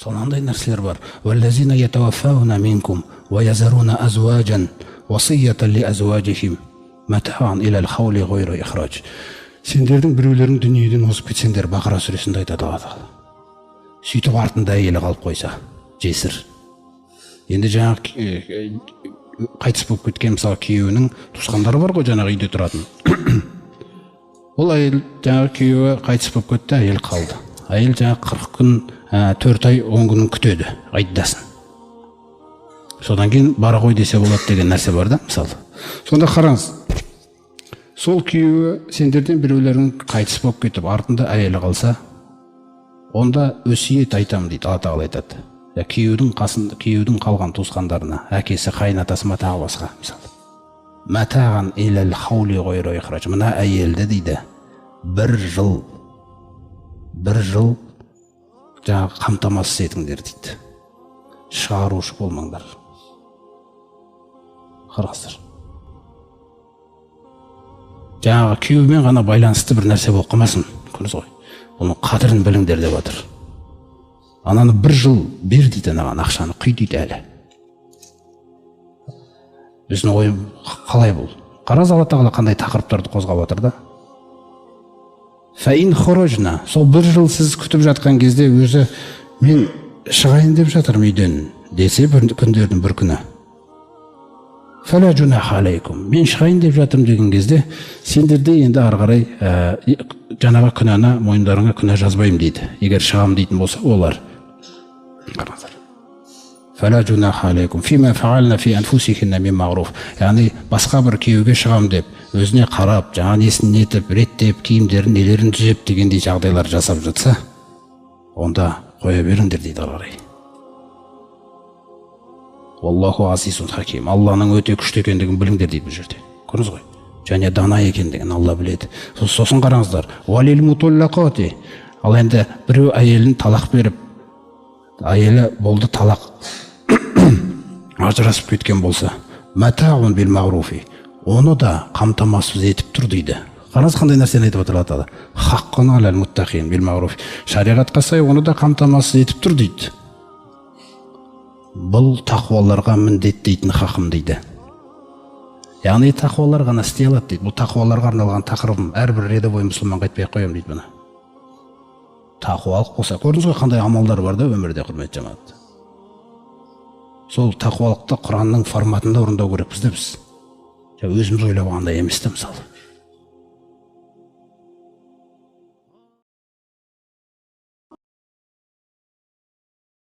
Сонандай нәрселер бар. Валлазина ятаваффауна минкум ва язаруна азважан васиятан ли азважихим матаан илал хаули гайра ихраж. Сендердің біреулерің дүниеден озып кетсеңдер, Бақара сүресінде айтады Алла. Сөйтіп артында әйелі қалып қойса, жесір. Енді жаңағы қайтыс болып кеткен мысалы күйеуінің туысқандары бар ғой, жаңағы үйде тұратын. Ол әйел жаңағы күйеуі қайтыс болып кетті, әйел қалды. Әйел жаңағы 40 күн, 4 ай 10 күнін күтеді, айдасын. Содан кейін бара ғой десе болады деген нәрсе бар да, мысалы. Сонда қараңыз, сол күйеуі сендерден біреулерің қайтыс болып кетіп, артында әйелі қалса, онда өсиет айтамын дейді, Алла тағала айтады. Күйеудің қалған туысқандарына, әкесі, қайынатасы ма тағы басқа, мысалы. Матаған илал хаули гайра ихраж. Мына әйелді дейді, бір жыл жаңағы қамтамасыз етіңдер дейді. Шығарушы болмаңдар. Қараңыздар. Жаңағы күйеумен ғана байланысты бір нәрсе болып қалмасын. Көрдіңіз ғой. Оның қадірін біліңдер деп жатыр. Ананы бір жыл бер дейді, анаған ақшаны құй дейді әлі. Біздің ойым қалай бұл? Қараңыз, Алла тағала қандай тақырыптарды қозғап отыр да. Фаин хорожна, сол бір жыл сіз күтіп жатқан кезде өзі мен шығайын деп жатырмын үйден десе, күндердің бір күні. Фала жунаха алейкум, мен шығайын деп жатырмын деген кезде, сендерде енді ары қарай жаңағы күнәні, мойындарыңа күнә жазбаймын дейді. Егер шығам дейтін болса, олар. Қараңыздар. Фала жунаха алейкум фима фаална фи анфусихинна мин маъруф. Яғни басқа бір күйеуге шығам деп, өзіне қарап, жаңа несін нетіп, реттеп, киімдерін, нелерін түзеп дегендей жағдайлар жасап жатса, онда қоя беріңдер дейді қарай. Аллаху азизун хаким. Алланың өте күшті екендігін біліңдер дейді бұл жерде. Көрдіңіз ғой? Және дана екендігін Алла біледі. Сосын қараңыздар. Валил муталлақати. Ал енді біреу әйелін талақ беріп, әйелі болды талақ ажырасып кеткен болса, матаун бил маъруфи, оны да қамтамасыз етіп тұр дейді. Қараңыз қандай нәрсені айтып отыр Алла. Хаққун алал муттақин бил маъруфи. Шариғатқа сай оны да қамтамасыз етіп тұр дейді. Бұл тақуаларға міндеттейтін хақым дейді. Яғни тақуалар ғана істей алады дейді. Бұл тақуаларға арналған тақырыбым. Әрбір рядовой мұсылманға айтпай қоямын дейді бұны. Тақуалық болса, көрдіңіз ғой қандай амалдар бар да өмірде, құрметті жамағат. Сол тақуалықты Құранның форматында орындау керекпіз де біз. Өзіміз ойлап алғандай емес те мысалы.